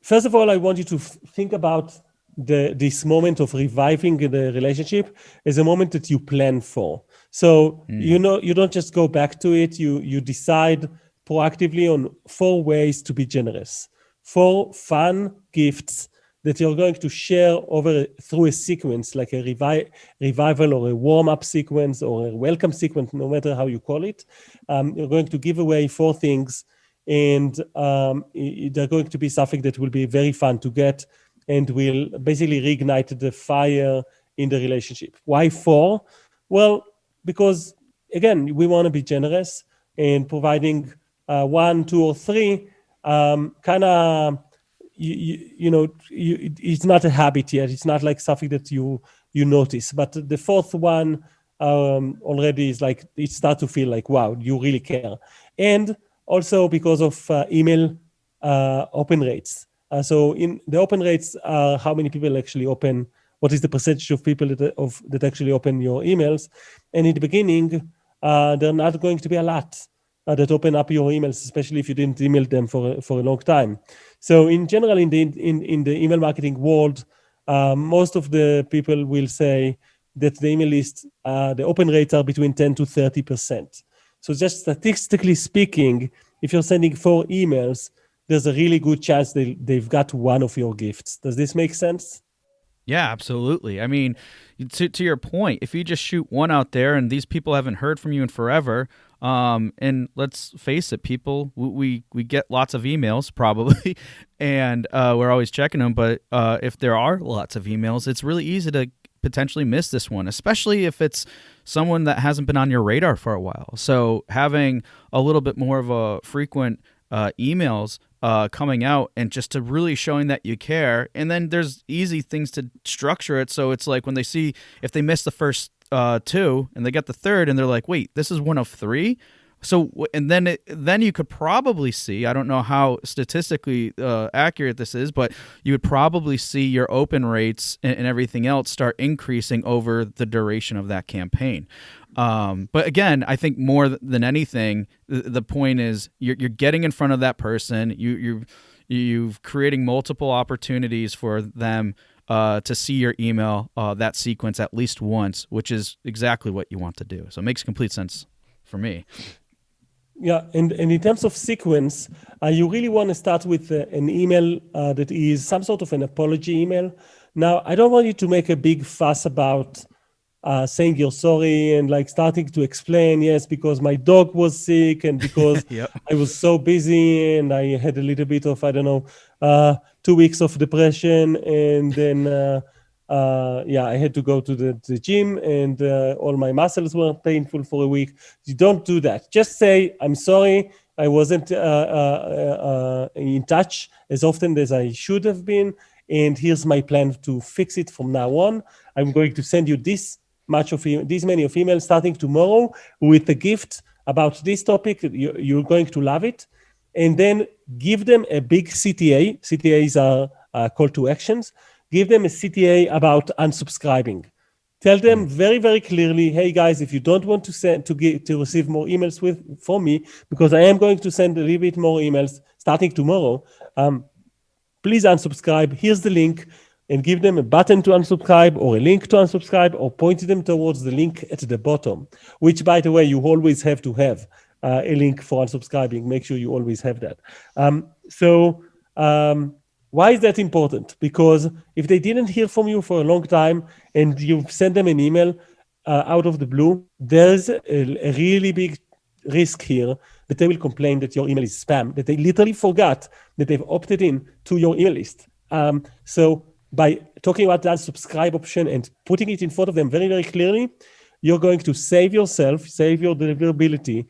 First of all, I want you to think about this moment of reviving the relationship as a moment that you plan for. So you don't just go back to it. You decide proactively on 4 ways to be generous, 4 fun gifts that you're going to share through a sequence, like a revival or a warm-up sequence or a welcome sequence, no matter how you call it. You're going to give away 4 things, and they're going to be something that will be very fun to get and will basically reignite the fire in the relationship. Why 4? Well, because, again, we want to be generous, and providing 1, 2, or 3 kind of, it's not a habit yet. It's not like something that you notice. But the 4th one already is like, it starts to feel like, wow, you really care. And also because of email open rates. So in the open rates are how many people actually open, what is the percentage of people that actually open your emails. And in the beginning, there are not going to be a lot that open up your emails, especially if you didn't email them for a long time. So in general, in the email marketing world, most of the people will say that the email list, the open rates are between 10 to 30%. So just statistically speaking, if you're sending 4 emails, there's a really good chance they've got one of your gifts. Does this make sense? Yeah, absolutely. I mean, to your point, if you just shoot one out there and these people haven't heard from you in forever, and let's face it, people, we get lots of emails probably, and we're always checking them. But if there are lots of emails, it's really easy to potentially miss this one, especially if it's someone that hasn't been on your radar for a while. So having a little bit more of a frequent emails coming out and just to really showing that you care. And then there's easy things to structure it. So it's like when they see, if they miss the first 2 and they get the 3rd and they're like, wait, this is one of 3. So, and then you could probably see, I don't know how statistically accurate this is, but you would probably see your open rates and everything else start increasing over the duration of that campaign. But again, I think more than anything, the point is you're getting in front of that person. You're creating multiple opportunities for them to see your email, that sequence at least once, which is exactly what you want to do. So it makes complete sense for me. Yeah, and in terms of sequence, you really want to start with an email that is some sort of an apology email. Now, I don't want you to make a big fuss about saying you're sorry and like starting to explain, yes, because my dog was sick and because Yep. I was so busy and I had a little bit of, 2 weeks of depression, and then I had to go to the gym, and all my muscles were painful for a week. You don't do that. Just say, I'm sorry, I wasn't in touch as often as I should have been, and here's my plan to fix it from now on. I'm going to send you this many of emails starting tomorrow with a gift about this topic. You're going to love it. And then give them a big CTA. CTAs are call to actions. Give them a CTA about unsubscribing. Tell them very, very clearly, hey guys, if you don't want to receive more emails from me, because I am going to send a little bit more emails starting tomorrow, please unsubscribe. Here's the link. and give them a button to unsubscribe or a link to unsubscribe or point them towards the link at the bottom, which, by the way, you always have to have a link for unsubscribing. Make sure you always have that. Why is that important? Because if they didn't hear from you for a long time and you send them an email out of the blue, there's a really big risk here that they will complain that your email is spam, that they literally forgot that they've opted in to your email list. So by talking about that subscribe option and putting it in front of them very, very clearly, you're going to save yourself, save your deliverability.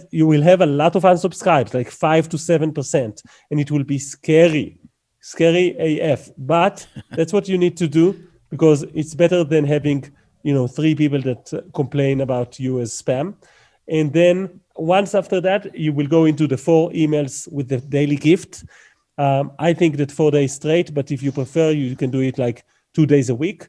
You will have a lot of unsubscribes, like 5 to 7%, and it will be scary AF. But that's what you need to do, because it's better than having 3 people that complain about you as spam. And then once after that, you will go into the 4 emails with the daily gift. I think that 4 days straight, but if you prefer, you can do it like 2 days a week.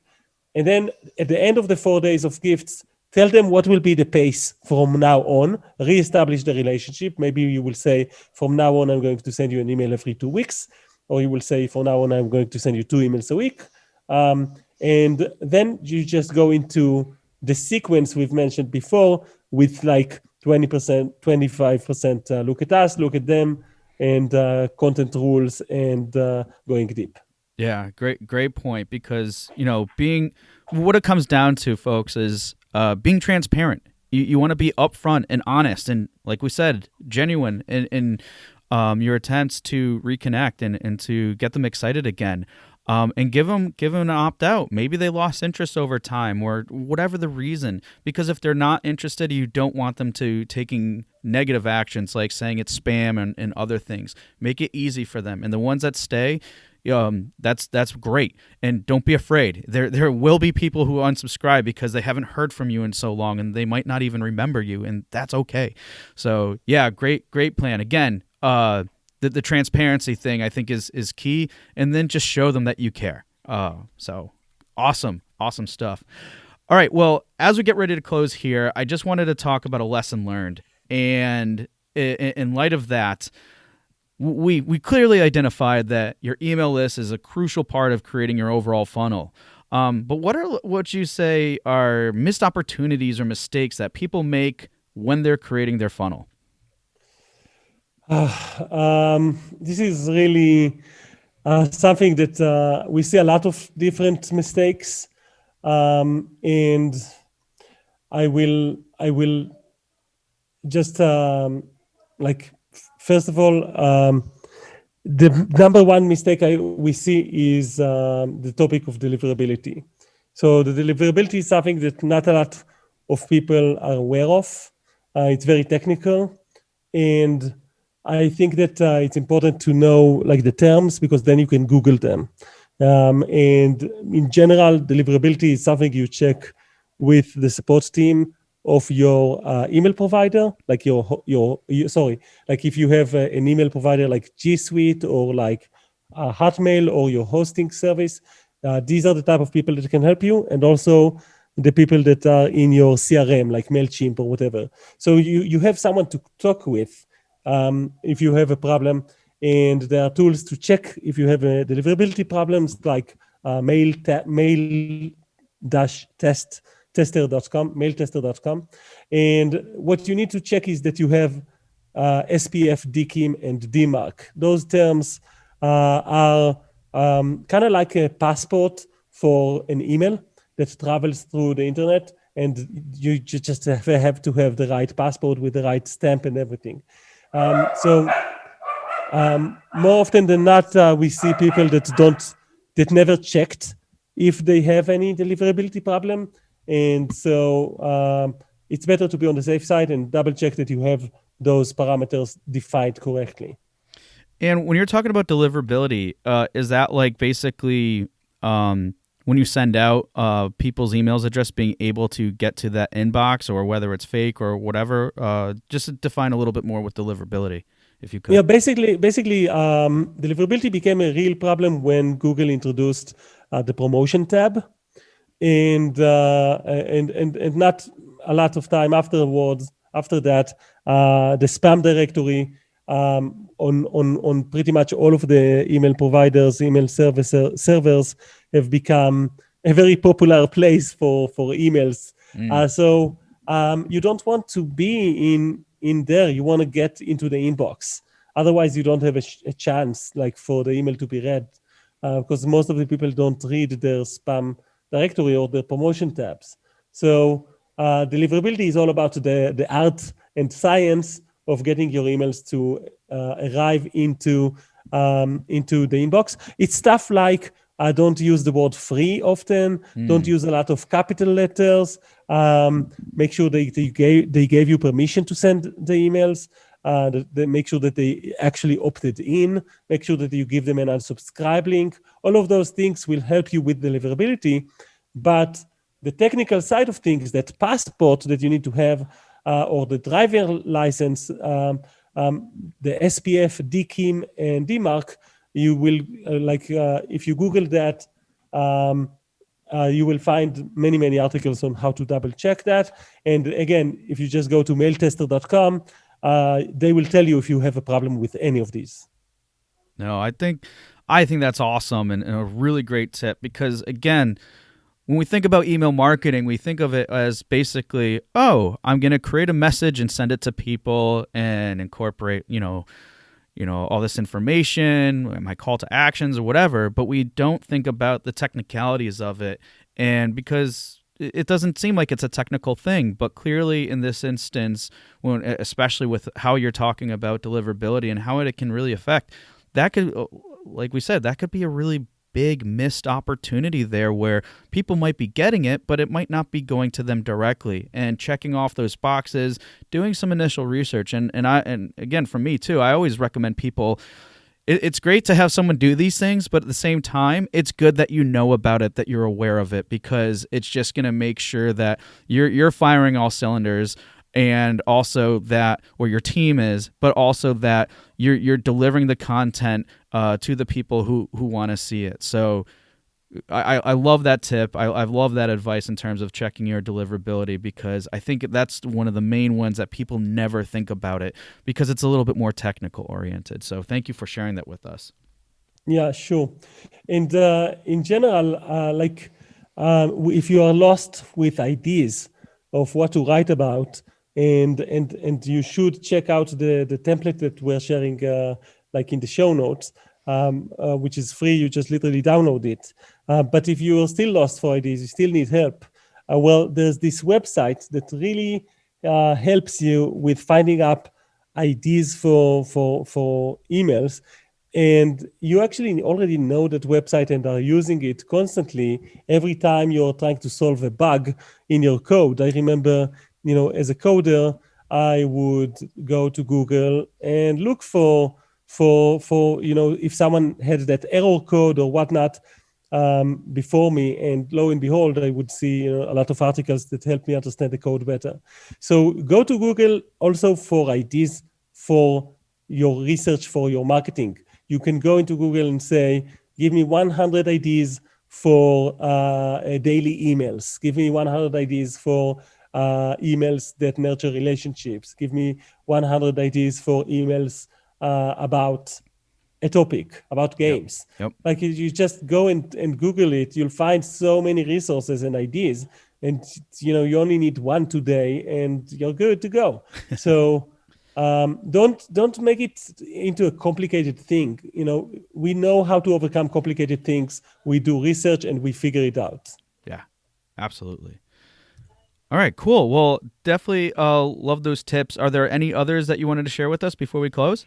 And then at the end of the 4 days of gifts, tell them what will be the pace from now on, reestablish the relationship. Maybe you will say, from now on, I'm going to send you an email every 2 weeks. Or you will say, from now on, I'm going to send you 2 emails a week. And then you just go into the sequence we've mentioned before with like 20%, 25% look at us, look at them, and content rules and going deep. Yeah, great point. Because being what it comes down to, folks, is being transparent. You want to be upfront and honest, and like we said, genuine in your attempts to reconnect and to get them excited again. And give them an opt out. Maybe they lost interest over time or whatever the reason. Because if they're not interested, you don't want them to taking negative actions like saying it's spam and other things. Make it easy for them. And the ones that stay, that's great. And don't be afraid. There will be people who unsubscribe because they haven't heard from you in so long, and they might not even remember you, and that's okay. So yeah, great plan. Again, the transparency thing I think is key, and then just show them that you care. So awesome stuff. All right, well, as we get ready to close here, I just wanted to talk about a lesson learned, and in light of that, we clearly identified that your email list is a crucial part of creating your overall funnel. But what you say are missed opportunities or mistakes that people make when they're creating their funnel? This is really something that we see a lot of different mistakes, and I will just first of all, the number one mistake we see is the topic of deliverability. So the deliverability is something that not a lot of people are aware of. It's very technical, and I think that it's important to know like the terms, because then you can Google them. And in general, deliverability is something you check with the support team of your email provider, like like if you have an email provider like G Suite or like Hotmail or your hosting service, these are the type of people that can help you, and also the people that are in your CRM, like MailChimp or whatever. So you have someone to talk with if you have a problem, and there are tools to check if you have a deliverability problems, like mailtester.com. And what you need to check is that you have SPF, DKIM, and DMARC. Those terms are kind of like a passport for an email that travels through the internet, and you just have to have the right passport with the right stamp and everything. So more often than not, we see people that never checked if they have any deliverability problem, and so it's better to be on the safe side and double check that you have those parameters defined correctly. And when you're talking about deliverability, is that like basically when you send out people's emails address being able to get to that inbox, or whether it's fake or whatever? Just to define a little bit more with deliverability, if you could. Yeah, basically, deliverability became a real problem when Google introduced the promotion tab, and not a lot of time afterwards. After that, the spam directory on pretty much all of the email providers, servers have become a very popular place for emails. So you don't want to be in there. You want to get into the inbox. Otherwise, you don't have a chance like for the email to be read, because most of the people don't read their spam directory or their promotion tabs. So deliverability is all about the art and science of getting your emails to arrive into the inbox. It's stuff like don't use the word free often. Don't use a lot of capital letters. Make sure they gave you permission to send the emails. They make sure that they actually opted in. Make sure that you give them an unsubscribe link. All of those things will help you with deliverability. But the technical side of things, that passport that you need to have, or the driver license, the SPF, DKIM, and DMARC, you will, if you Google that, you will find many articles on how to double check that. And again, if you just go to mailtester.com, they will tell you if you have a problem with any of these. No, I think that's awesome and a really great tip, because again, when we think about email marketing, we think of it as basically, oh, I'm going to create a message and send it to people and incorporate, all this information, my call to actions or whatever, but we don't think about the technicalities of it. And because it doesn't seem like it's a technical thing, but clearly in this instance, especially with how you're talking about deliverability and how it can really affect, that could, like we said, that could be a really big missed opportunity there where people might be getting it, but it might not be going to them directly. And checking off those boxes, doing some initial research, and again, for me too, I always recommend people. It's great to have someone do these things, but at the same time, it's good that you know about it, that you're aware of it, because it's just going to make sure that you're firing all cylinders. And also that, or your team is, but also that you're delivering the content to the people who want to see it. So I love that tip. I love that advice in terms of checking your deliverability, because I think that's one of the main ones that people never think about it, because it's a little bit more technical oriented. So thank you for sharing that with us. Yeah, sure. And in general, if you are lost with ideas of what to write about, and you should check out the template that we're sharing in the show notes, which is free. You just literally download it. But if you are still lost for ideas, you still need help, well, there's this website that really helps you with finding up ideas for emails. And you actually already know that website and are using it constantly every time you're trying to solve a bug in your code. I remember, as a coder, I would go to Google and look for if someone had that error code or whatnot before me, and lo and behold, I would see a lot of articles that help me understand the code better. So go to Google also for ideas for your research, for your marketing. You can go into Google and say, give me 100 ideas for daily emails. Give me 100 ideas for emails that nurture relationships. Give me 100 ideas for emails about a topic, about games. Yep. Like you just go and Google it, you'll find so many resources and ideas. And you only need one today and you're good to go. So don't make it into a complicated thing. We know how to overcome complicated things. We do research and we figure it out. Yeah, absolutely. All right, cool. Well, definitely love those tips. Are there any others that you wanted to share with us before we close?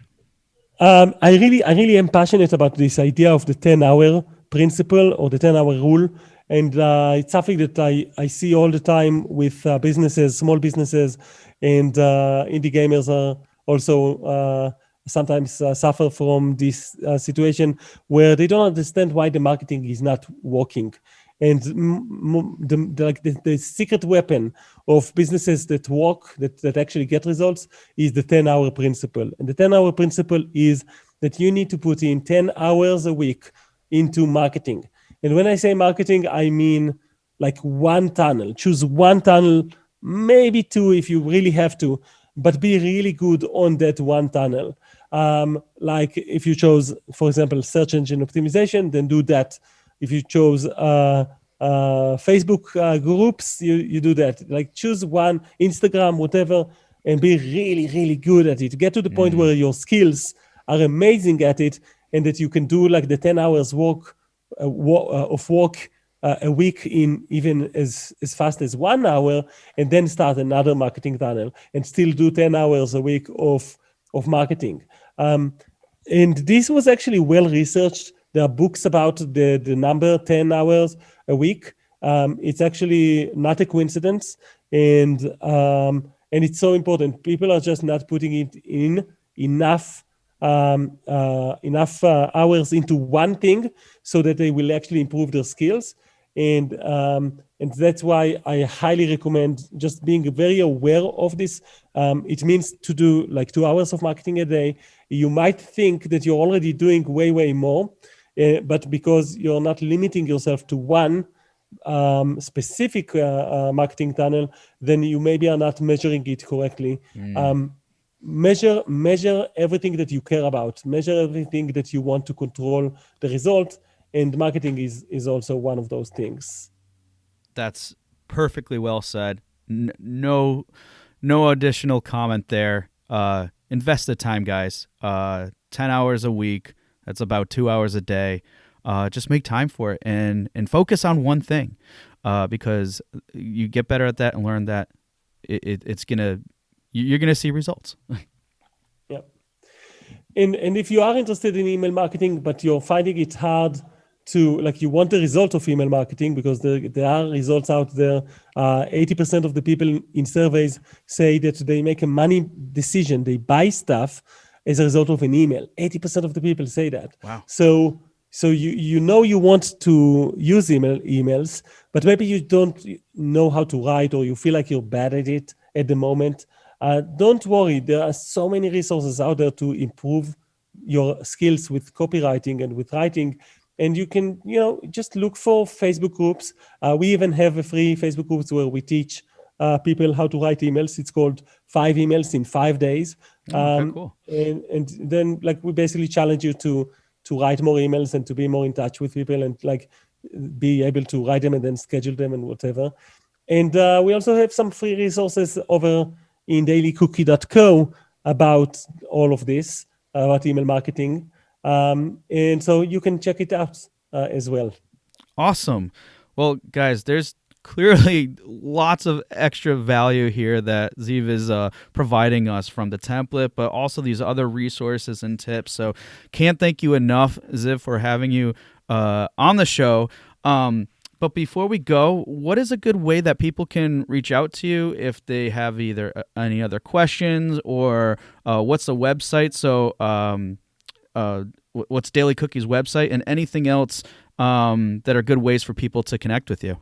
I really am passionate about this idea of the 10-hour principle or the 10-hour rule. And it's something that I see all the time with businesses, small businesses, and indie gamers are also sometimes suffer from this situation where they don't understand why the marketing is not working. And the secret weapon of businesses that work, that actually get results, is the 10-hour principle. And the 10-hour principle is that you need to put in 10 hours a week into marketing. And when I say marketing, I mean like one tunnel. Choose one tunnel, maybe two if you really have to, but be really good on that one tunnel. Like if you chose, for example, search engine optimization, then do that. If you chose Facebook groups, you do that. Like choose one, Instagram, whatever, and be really, really good at it. Get to the point where your skills are amazing at it, and that you can do like the 10 hours of work a week in even as fast as 1 hour, and then start another marketing tunnel and still do 10 hours a week of marketing. And this was actually well researched. There are books about the number 10 hours a week. It's actually not a coincidence, and it's so important. People are just not putting it in enough hours into one thing so that they will actually improve their skills. And that's why I highly recommend just being very aware of this. It means to do like 2 hours of marketing a day. You might think that you're already doing way, way more, but because you're not limiting yourself to one specific marketing tunnel, then you maybe are not measuring it correctly. Measure everything that you care about. Measure everything that you want to control the result. And marketing is also one of those things. That's perfectly well said. No additional comment there. Invest the time, guys. 10 hours a week. That's about 2 hours a day. Just make time for it and focus on one thing, because you get better at that and learn that you're gonna see results. Yeah. And if you are interested in email marketing, but you're finding it hard to, like, you want the result of email marketing, because there are results out there. 80% of the people in surveys say that they make a money decision. They buy stuff as a result of an email. 80% of the people say that. Wow. So you want to use emails, but maybe you don't know how to write, or you feel like you're bad at it at the moment. Don't worry. There are so many resources out there to improve your skills with copywriting and with writing. And you can, just look for Facebook groups. We even have a free Facebook groups where we teach people how to write emails. It's called 5 Emails in 5 Days. Okay, cool. And then, like, we basically challenge you to write more emails and to be more in touch with people, and like be able to write them and then schedule them and whatever. And we also have some free resources over in dailycookie.co about all of this, about email marketing. And so you can check it out as well. Awesome. Well, guys, there's clearly lots of extra value here that Ziv is providing us from the template, but also these other resources and tips. So can't thank you enough, Ziv, for having you on the show. But before we go, what is a good way that people can reach out to you if they have either any other questions, or what's the website? So what's Daily Cookie's website, and anything else that are good ways for people to connect with you?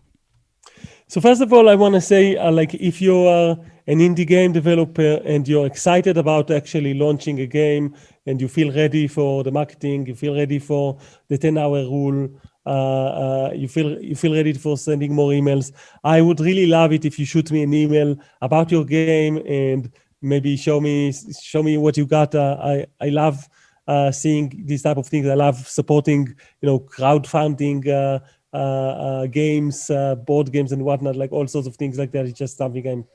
So first of all, I want to say, if you are an indie game developer and you're excited about actually launching a game, and you feel ready for the marketing, you feel ready for the 10-hour rule, you feel ready for sending more emails, I would really love it if you shoot me an email about your game and maybe show me what you got. I love seeing these type of things. I love supporting, crowdfunding games, board games and whatnot, like all sorts of things like that. It's just something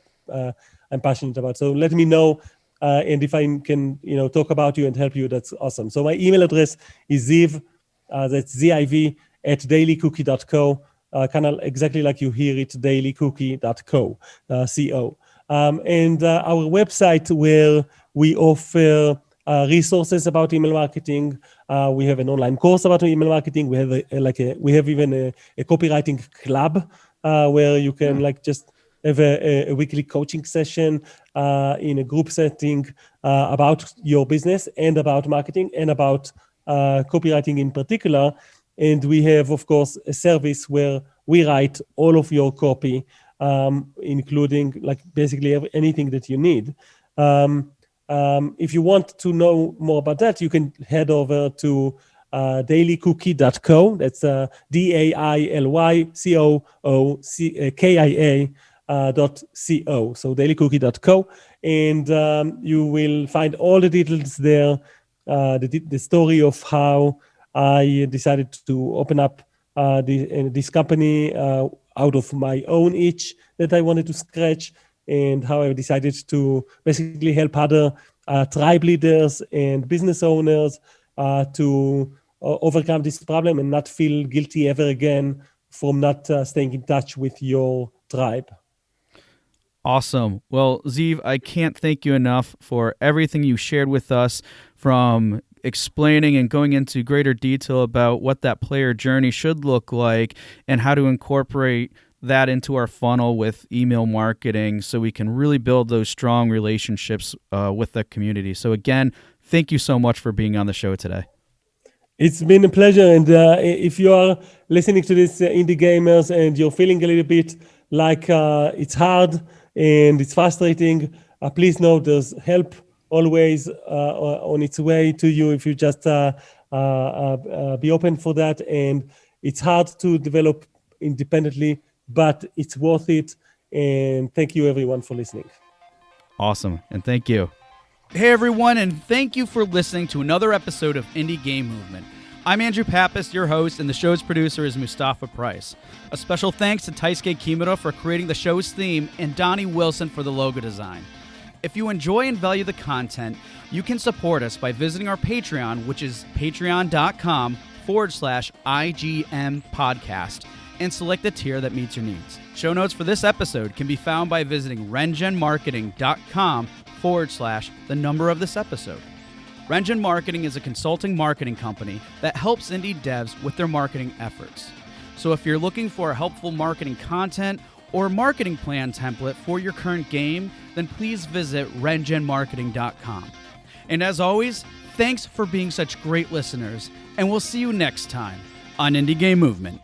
I'm passionate about. So let me know, and if I can, talk about you and help you, that's awesome. So my email address is Ziv, that's ZIV @dailycookie.co, kind of exactly like you hear it, dailycookie.co, CO. And our website, where we offer resources about email marketing. We have an online course about email marketing. We have even a copywriting club where you can just have a weekly coaching session in a group setting about your business and about marketing and about copywriting in particular. And we have, of course, a service where we write all of your copy, including basically anything that you need. If you want to know more about that, you can head over to dailycookie.co. That's DAILYCOOKIA.co. So dailycookie.co. And you will find all the details there. the story of how I decided to open up this company out of my own itch that I wanted to scratch, and how I decided to basically help other tribe leaders and business owners to overcome this problem and not feel guilty ever again from not staying in touch with your tribe. Awesome. Well, Ziv, I can't thank you enough for everything you shared with us, from explaining and going into greater detail about what that player journey should look like and how to incorporate that into our funnel with email marketing so we can really build those strong relationships with the community. So again, thank you so much for being on the show today. It's been a pleasure. And if you are listening to this, indie gamers, and you're feeling a little bit like it's hard and it's frustrating, please know there's help always on its way to you if you just be open for that. And it's hard to develop independently, but it's worth it. And thank you, everyone, for listening. Awesome. And thank you. Hey, everyone, and thank you for listening to another episode of Indie Game Movement. I'm Andrew Pappas, your host, and the show's producer is Mustafa Price. A special thanks to Taisuke Kimura for creating the show's theme and Donnie Wilson for the logo design. If you enjoy and value the content, you can support us by visiting our Patreon, which is patreon.com/IGM podcast, and select a tier that meets your needs. Show notes for this episode can be found by visiting rengenmarketing.com/the number of this episode. Rengen Marketing is a consulting marketing company that helps indie devs with their marketing efforts. So if you're looking for a helpful marketing content or marketing plan template for your current game, then please visit rengenmarketing.com. And as always, thanks for being such great listeners, and we'll see you next time on Indie Game Movement.